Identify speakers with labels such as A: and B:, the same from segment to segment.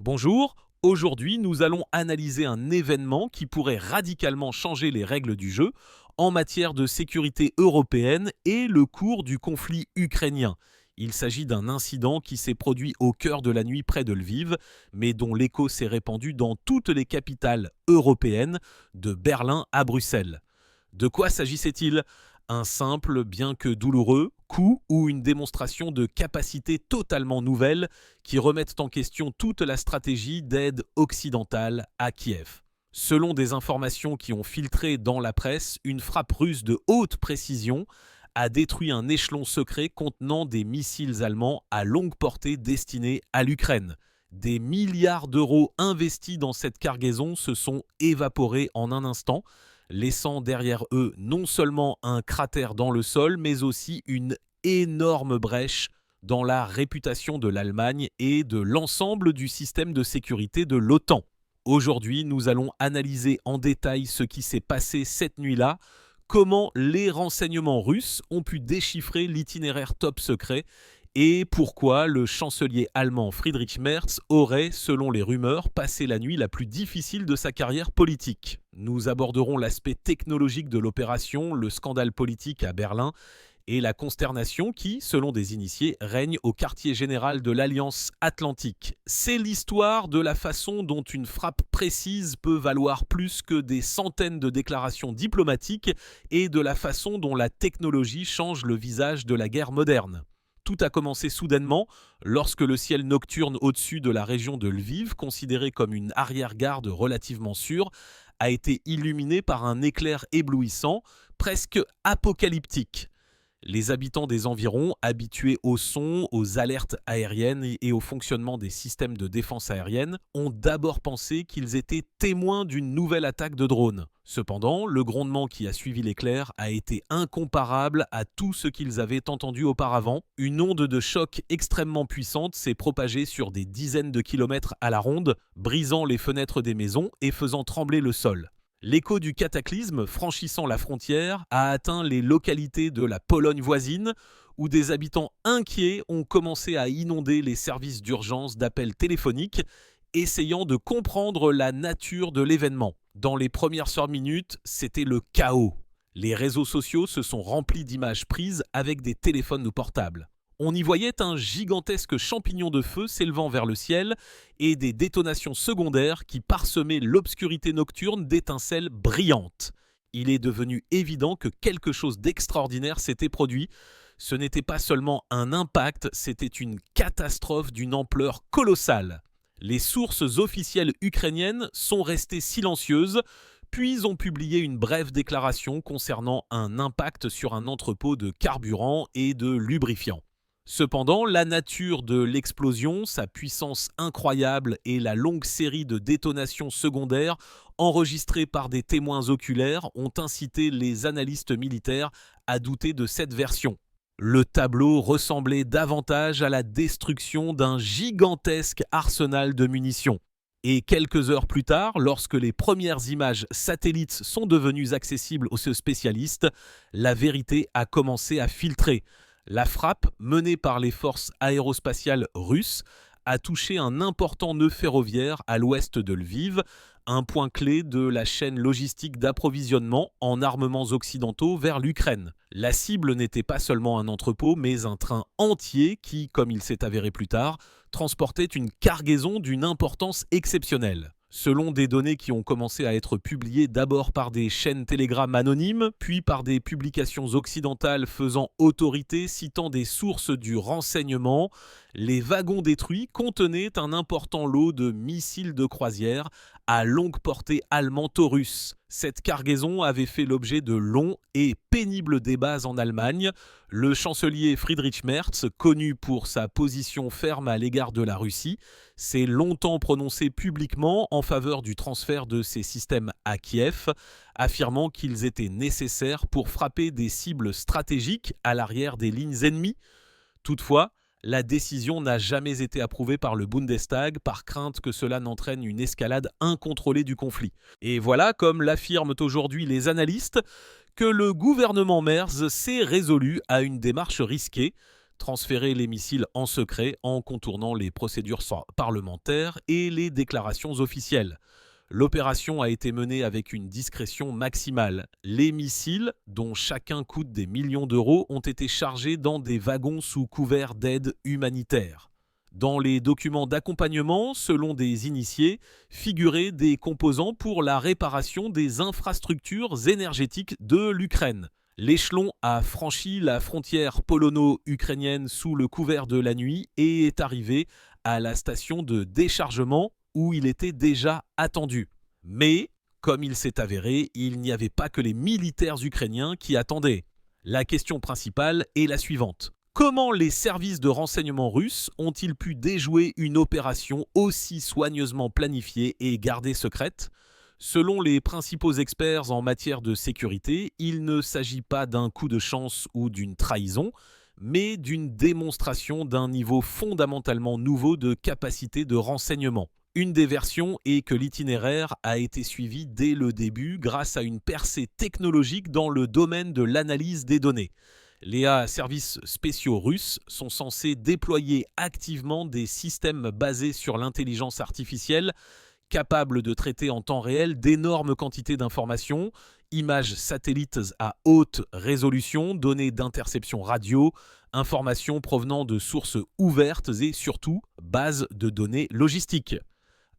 A: Bonjour, aujourd'hui nous allons analyser un événement qui pourrait radicalement changer les règles du jeu en matière de sécurité européenne et le cours du conflit ukrainien. Il s'agit d'un incident qui s'est produit au cœur de la nuit près de Lviv, mais dont l'écho s'est répandu dans toutes les capitales européennes, de Berlin à Bruxelles. De quoi s'agissait-il ? Un simple, bien que douloureux, coup ou une démonstration de capacités totalement nouvelles qui remettent en question toute la stratégie d'aide occidentale à Kiev. Selon des informations qui ont filtré dans la presse, une frappe russe de haute précision a détruit un échelon secret contenant des missiles allemands à longue portée destinés à l'Ukraine. Des milliards d'euros investis dans cette cargaison se sont évaporés en un instant, laissant derrière eux non seulement un cratère dans le sol, mais aussi une énorme brèche dans la réputation de l'Allemagne et de l'ensemble du système de sécurité de l'OTAN. Aujourd'hui, nous allons analyser en détail ce qui s'est passé cette nuit-là, comment les renseignements russes ont pu déchiffrer l'itinéraire top secret et pourquoi le chancelier allemand Friedrich Merz aurait, selon les rumeurs, passé la nuit la plus difficile de sa carrière politique. Nous aborderons l'aspect technologique de l'opération, le scandale politique à Berlin et la consternation qui, selon des initiés, règne au quartier général de l'Alliance Atlantique. C'est l'histoire de la façon dont une frappe précise peut valoir plus que des centaines de déclarations diplomatiques et de la façon dont la technologie change le visage de la guerre moderne. Tout a commencé soudainement lorsque le ciel nocturne au-dessus de la région de Lviv, considéré comme une arrière-garde relativement sûre, a été illuminé par un éclair éblouissant, presque apocalyptique. Les habitants des environs, habitués au son, aux alertes aériennes et au fonctionnement des systèmes de défense aérienne, ont d'abord pensé qu'ils étaient témoins d'une nouvelle attaque de drones. Cependant, le grondement qui a suivi l'éclair a été incomparable à tout ce qu'ils avaient entendu auparavant. Une onde de choc extrêmement puissante s'est propagée sur des dizaines de kilomètres à la ronde, brisant les fenêtres des maisons et faisant trembler le sol. L'écho du cataclysme franchissant la frontière a atteint les localités de la Pologne voisine, où des habitants inquiets ont commencé à inonder les services d'urgence d'appels téléphoniques, essayant de comprendre la nature de l'événement. Dans les premières minutes, c'était le chaos. Les réseaux sociaux se sont remplis d'images prises avec des téléphones portables. On y voyait un gigantesque champignon de feu s'élevant vers le ciel et des détonations secondaires qui parsemaient l'obscurité nocturne d'étincelles brillantes. Il est devenu évident que quelque chose d'extraordinaire s'était produit. Ce n'était pas seulement un impact, c'était une catastrophe d'une ampleur colossale. Les sources officielles ukrainiennes sont restées silencieuses, puis ont publié une brève déclaration concernant un impact sur un entrepôt de carburant et de lubrifiant. Cependant, la nature de l'explosion, sa puissance incroyable et la longue série de détonations secondaires enregistrées par des témoins oculaires ont incité les analystes militaires à douter de cette version. Le tableau ressemblait davantage à la destruction d'un gigantesque arsenal de munitions. Et quelques heures plus tard, lorsque les premières images satellites sont devenues accessibles aux spécialistes, la vérité a commencé à filtrer. La frappe, menée par les forces aérospatiales russes, a touché un important nœud ferroviaire à l'ouest de Lviv, un point clé de la chaîne logistique d'approvisionnement en armements occidentaux vers l'Ukraine. La cible n'était pas seulement un entrepôt, mais un train entier qui, comme il s'est avéré plus tard, transportait une cargaison d'une importance exceptionnelle. Selon des données qui ont commencé à être publiées d'abord par des chaînes Telegram anonymes, puis par des publications occidentales faisant autorité citant des sources du renseignement, les wagons détruits contenaient un important lot de missiles de croisière à longue portée allemand-russes. Cette cargaison avait fait l'objet de longs et pénibles débats en Allemagne. Le chancelier Friedrich Merz, connu pour sa position ferme à l'égard de la Russie, s'est longtemps prononcé publiquement en faveur du transfert de ces systèmes à Kiev, affirmant qu'ils étaient nécessaires pour frapper des cibles stratégiques à l'arrière des lignes ennemies. Toutefois, la décision n'a jamais été approuvée par le Bundestag par crainte que cela n'entraîne une escalade incontrôlée du conflit. Et voilà, comme l'affirment aujourd'hui les analystes, que le gouvernement Merz s'est résolu à une démarche risquée, transférer les missiles en secret en contournant les procédures parlementaires et les déclarations officielles. L'opération a été menée avec une discrétion maximale. Les missiles, dont chacun coûte des millions d'euros, ont été chargés dans des wagons sous couvert d'aide humanitaire. Dans les documents d'accompagnement, selon des initiés, figuraient des composants pour la réparation des infrastructures énergétiques de l'Ukraine. L'échelon a franchi la frontière polono-ukrainienne sous le couvert de la nuit et est arrivé à la station de déchargement où il était déjà attendu. Mais, comme il s'est avéré, il n'y avait pas que les militaires ukrainiens qui attendaient. La question principale est la suivante. Comment les services de renseignement russes ont-ils pu déjouer une opération aussi soigneusement planifiée et gardée secrète ? Selon les principaux experts en matière de sécurité, il ne s'agit pas d'un coup de chance ou d'une trahison, mais d'une démonstration d'un niveau fondamentalement nouveau de capacité de renseignement. Une des versions est que l'itinéraire a été suivi dès le début grâce à une percée technologique dans le domaine de l'analyse des données. Les services spéciaux russes sont censés déployer activement des systèmes basés sur l'intelligence artificielle capables de traiter en temps réel d'énormes quantités d'informations, images satellites à haute résolution, données d'interception radio, informations provenant de sources ouvertes et surtout bases de données logistiques.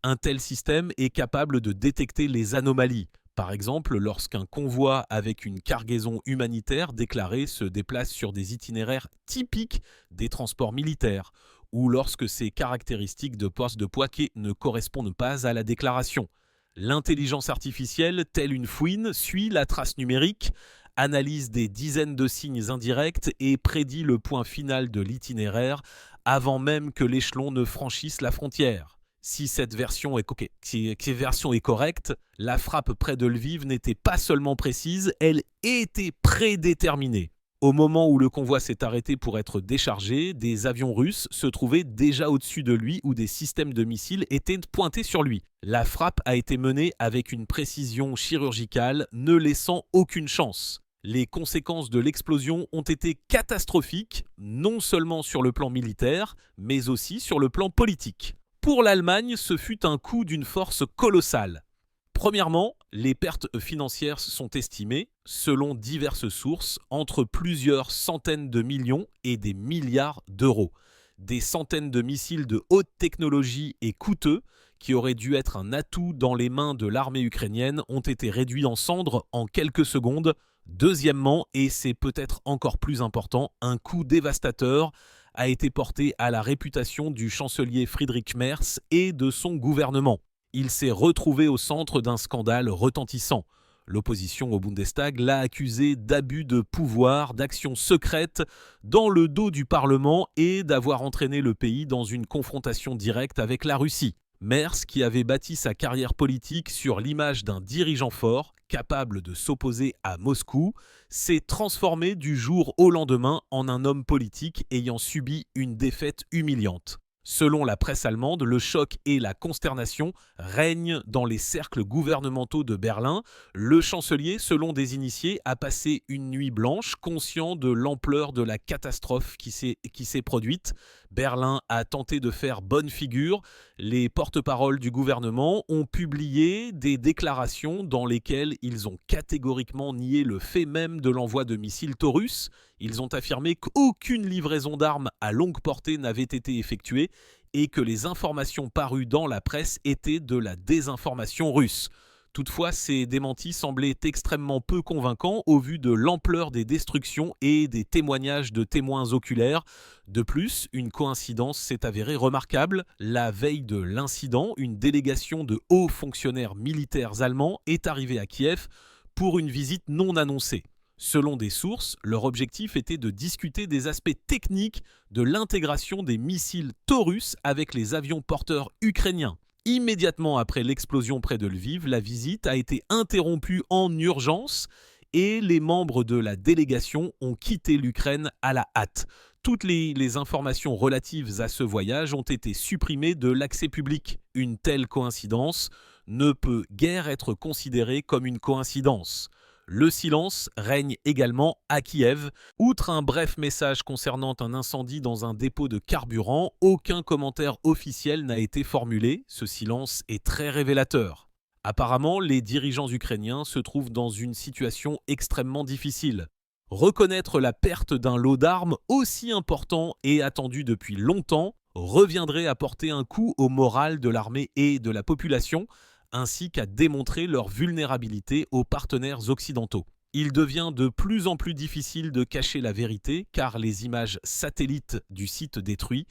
A: Un tel système est capable de détecter les anomalies. Par exemple, lorsqu'un convoi avec une cargaison humanitaire déclarée se déplace sur des itinéraires typiques des transports militaires, ou lorsque ces caractéristiques de poste de poids ne correspondent pas à la déclaration. L'intelligence artificielle, telle une fouine, suit la trace numérique, analyse des dizaines de signes indirects et prédit le point final de l'itinéraire avant même que l'échelon ne franchisse la frontière. Si cette version est correcte, la frappe près de Lviv n'était pas seulement précise, elle était prédéterminée. Au moment où le convoi s'est arrêté pour être déchargé, des avions russes se trouvaient déjà au-dessus de lui où des systèmes de missiles étaient pointés sur lui. La frappe a été menée avec une précision chirurgicale, ne laissant aucune chance. Les conséquences de l'explosion ont été catastrophiques, non seulement sur le plan militaire, mais aussi sur le plan politique. Pour l'Allemagne, ce fut un coup d'une force colossale. Premièrement, les pertes financières sont estimées, selon diverses sources, entre plusieurs centaines de millions et des milliards d'euros. Des centaines de missiles de haute technologie et coûteux, qui auraient dû être un atout dans les mains de l'armée ukrainienne, ont été réduits en cendres en quelques secondes. Deuxièmement, et c'est peut-être encore plus important, un coup dévastateur a été porté à la réputation du chancelier Friedrich Merz et de son gouvernement. Il s'est retrouvé au centre d'un scandale retentissant. L'opposition au Bundestag l'a accusé d'abus de pouvoir, d'actions secrètes dans le dos du Parlement et d'avoir entraîné le pays dans une confrontation directe avec la Russie. Merz, qui avait bâti sa carrière politique sur l'image d'un dirigeant fort, capable de s'opposer à Moscou, s'est transformé du jour au lendemain en un homme politique ayant subi une défaite humiliante. Selon la presse allemande, le choc et la consternation règnent dans les cercles gouvernementaux de Berlin. Le chancelier, selon des initiés, a passé une nuit blanche, conscient de l'ampleur de la catastrophe qui s'est produite. Berlin a tenté de faire bonne figure. Les porte-paroles du gouvernement ont publié des déclarations dans lesquelles ils ont catégoriquement nié le fait même de l'envoi de missiles Taurus. Ils ont affirmé qu'aucune livraison d'armes à longue portée n'avait été effectuée et que les informations parues dans la presse étaient de la désinformation russe. Toutefois, ces démentis semblaient extrêmement peu convaincants au vu de l'ampleur des destructions et des témoignages de témoins oculaires. De plus, une coïncidence s'est avérée remarquable. La veille de l'incident, une délégation de hauts fonctionnaires militaires allemands est arrivée à Kiev pour une visite non annoncée. Selon des sources, leur objectif était de discuter des aspects techniques de l'intégration des missiles Taurus avec les avions porteurs ukrainiens. Immédiatement après l'explosion près de Lviv, la visite a été interrompue en urgence et les membres de la délégation ont quitté l'Ukraine à la hâte. Toutes les informations relatives à ce voyage ont été supprimées de l'accès public. Une telle coïncidence ne peut guère être considérée comme une coïncidence. Le silence règne également à Kiev. Outre un bref message concernant un incendie dans un dépôt de carburant, aucun commentaire officiel n'a été formulé. Ce silence est très révélateur. Apparemment, les dirigeants ukrainiens se trouvent dans une situation extrêmement difficile. Reconnaître la perte d'un lot d'armes aussi important et attendu depuis longtemps reviendrait à porter un coup au moral de l'armée et de la population, ainsi qu'à démontrer leur vulnérabilité aux partenaires occidentaux. Il devient de plus en plus difficile de cacher la vérité car les images satellites du site détruit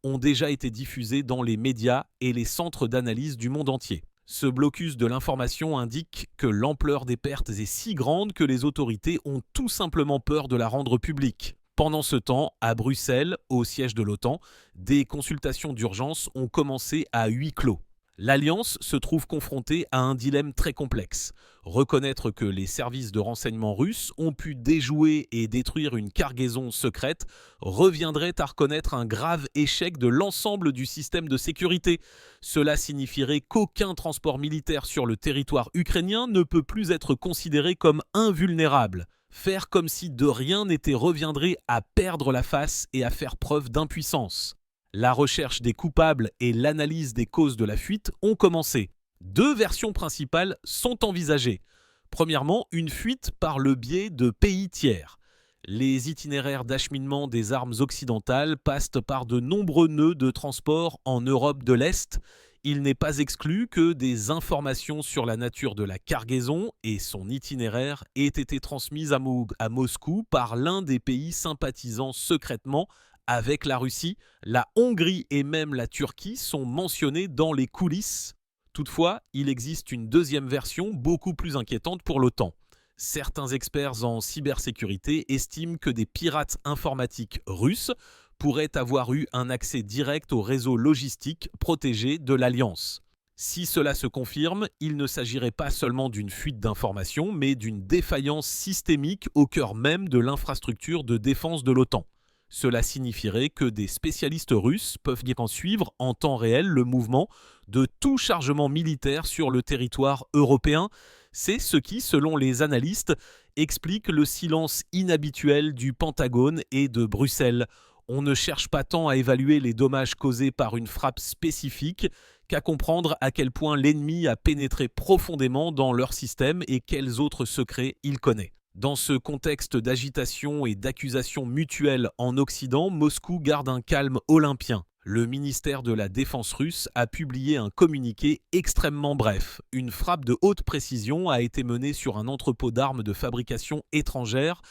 A: ont déjà été diffusées dans les médias et les centres d'analyse du monde entier. Ce blocus de l'information indique que l'ampleur des pertes est si grande que les autorités ont tout simplement peur de la rendre publique. Pendant ce temps, à Bruxelles, au siège de l'OTAN, des consultations d'urgence ont commencé à huis clos. L'Alliance se trouve confrontée à un dilemme très complexe. Reconnaître que les services de renseignement russes ont pu déjouer et détruire une cargaison secrète reviendrait à reconnaître un grave échec de l'ensemble du système de sécurité. Cela signifierait qu'aucun transport militaire sur le territoire ukrainien ne peut plus être considéré comme invulnérable. Faire comme si de rien n'était reviendrait à perdre la face et à faire preuve d'impuissance. La recherche des coupables et l'analyse des causes de la fuite ont commencé. Deux versions principales sont envisagées. Premièrement, une fuite par le biais de pays tiers. Les itinéraires d'acheminement des armes occidentales passent par de nombreux nœuds de transport en Europe de l'Est. Il n'est pas exclu que des informations sur la nature de la cargaison et son itinéraire aient été transmises à Moscou par l'un des pays sympathisant secrètement avec la Russie. La Hongrie et même la Turquie sont mentionnés dans les coulisses. Toutefois, il existe une deuxième version beaucoup plus inquiétante pour l'OTAN. Certains experts en cybersécurité estiment que des pirates informatiques russes pourraient avoir eu un accès direct au réseau logistique protégé de l'Alliance. Si cela se confirme, il ne s'agirait pas seulement d'une fuite d'informations, mais d'une défaillance systémique au cœur même de l'infrastructure de défense de l'OTAN. Cela signifierait que des spécialistes russes peuvent en suivre en temps réel le mouvement de tout chargement militaire sur le territoire européen. C'est ce qui, selon les analystes, explique le silence inhabituel du Pentagone et de Bruxelles. On ne cherche pas tant à évaluer les dommages causés par une frappe spécifique qu'à comprendre à quel point l'ennemi a pénétré profondément dans leur système et quels autres secrets il connaît. Dans ce contexte d'agitation et d'accusation mutuelle en Occident, Moscou garde un calme olympien. Le ministère de la Défense russe a publié un communiqué extrêmement bref. Une frappe de haute précision a été menée sur un entrepôt d'armes de fabrication étrangère.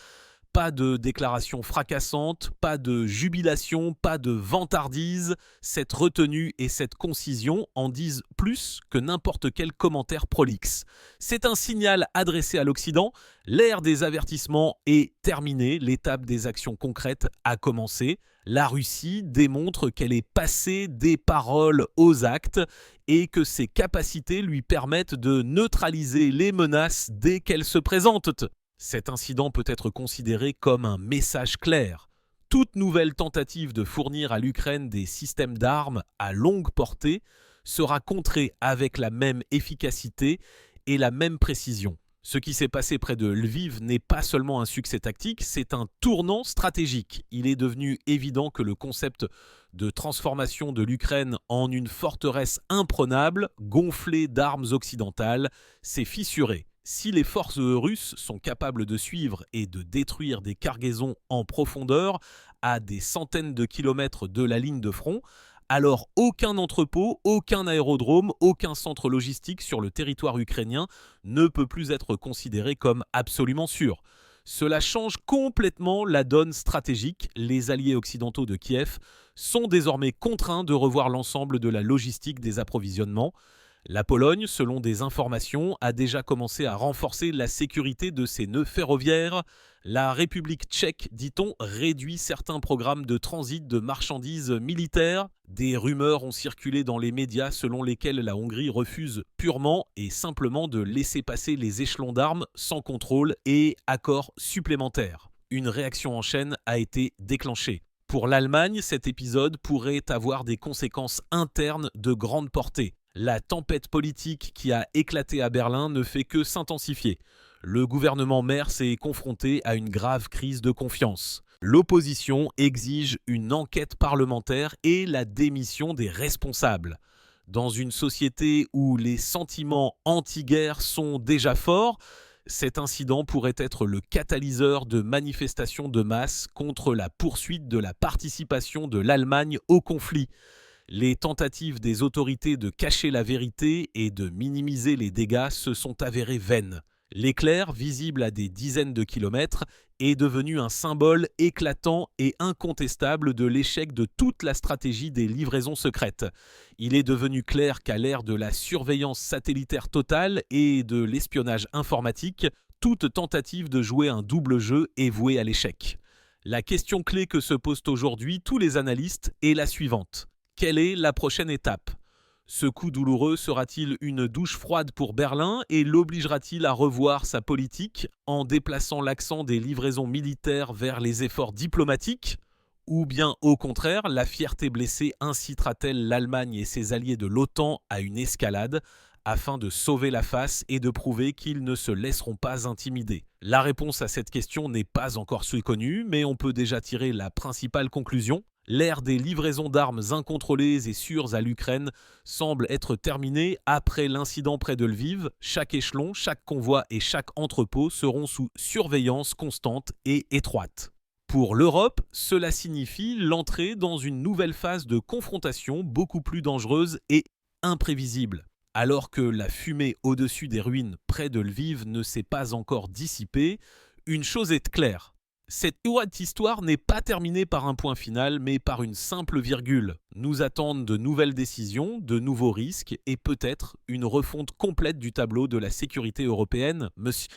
A: Pas de déclaration fracassante, pas de jubilation, pas de vantardise. Cette retenue et cette concision en disent plus que n'importe quel commentaire prolixe. C'est un signal adressé à l'Occident. L'ère des avertissements est terminée, l'étape des actions concrètes a commencé. La Russie démontre qu'elle est passée des paroles aux actes et que ses capacités lui permettent de neutraliser les menaces dès qu'elles se présentent. Cet incident peut être considéré comme un message clair. Toute nouvelle tentative de fournir à l'Ukraine des systèmes d'armes à longue portée sera contrée avec la même efficacité et la même précision. Ce qui s'est passé près de Lviv n'est pas seulement un succès tactique, c'est un tournant stratégique. Il est devenu évident que le concept de transformation de l'Ukraine en une forteresse imprenable, gonflée d'armes occidentales, s'est fissuré. Si les forces russes sont capables de suivre et de détruire des cargaisons en profondeur à des centaines de kilomètres de la ligne de front, alors aucun entrepôt, aucun aérodrome, aucun centre logistique sur le territoire ukrainien ne peut plus être considéré comme absolument sûr. Cela change complètement la donne stratégique. Les alliés occidentaux de Kiev sont désormais contraints de revoir l'ensemble de la logistique des approvisionnements. La Pologne, selon des informations, a déjà commencé à renforcer la sécurité de ses nœuds ferroviaires. La République tchèque, dit-on, réduit certains programmes de transit de marchandises militaires. Des rumeurs ont circulé dans les médias selon lesquelles la Hongrie refuse purement et simplement de laisser passer les échelons d'armes sans contrôle et accord supplémentaire. Une réaction en chaîne a été déclenchée. Pour l'Allemagne, cet épisode pourrait avoir des conséquences internes de grande portée. La tempête politique qui a éclaté à Berlin ne fait que s'intensifier. Le gouvernement Merz est confronté à une grave crise de confiance. L'opposition exige une enquête parlementaire et la démission des responsables. Dans une société où les sentiments anti-guerre sont déjà forts, cet incident pourrait être le catalyseur de manifestations de masse contre la poursuite de la participation de l'Allemagne au conflit. Les tentatives des autorités de cacher la vérité et de minimiser les dégâts se sont avérées vaines. L'éclair, visible à des dizaines de kilomètres, est devenu un symbole éclatant et incontestable de l'échec de toute la stratégie des livraisons secrètes. Il est devenu clair qu'à l'ère de la surveillance satellitaire totale et de l'espionnage informatique, toute tentative de jouer un double jeu est vouée à l'échec. La question clé que se posent aujourd'hui tous les analystes est la suivante. Quelle est la prochaine étape ? Ce coup douloureux sera-t-il une douche froide pour Berlin et l'obligera-t-il à revoir sa politique en déplaçant l'accent des livraisons militaires vers les efforts diplomatiques ? Ou bien, au contraire, la fierté blessée incitera-t-elle l'Allemagne et ses alliés de l'OTAN à une escalade afin de sauver la face et de prouver qu'ils ne se laisseront pas intimider ? La réponse à cette question n'est pas encore connue, mais on peut déjà tirer la principale conclusion. L'ère des livraisons d'armes incontrôlées et sûres à l'Ukraine semble être terminée après l'incident près de Lviv. Chaque échelon, chaque convoi et chaque entrepôt seront sous surveillance constante et étroite. Pour l'Europe, cela signifie l'entrée dans une nouvelle phase de confrontation beaucoup plus dangereuse et imprévisible. Alors que la fumée au-dessus des ruines près de Lviv ne s'est pas encore dissipée, une chose est claire. Cette histoire n'est pas terminée par un point final, mais par une simple virgule. Nous attendent de nouvelles décisions, de nouveaux risques et peut-être une refonte complète du tableau de la sécurité européenne. Monsieur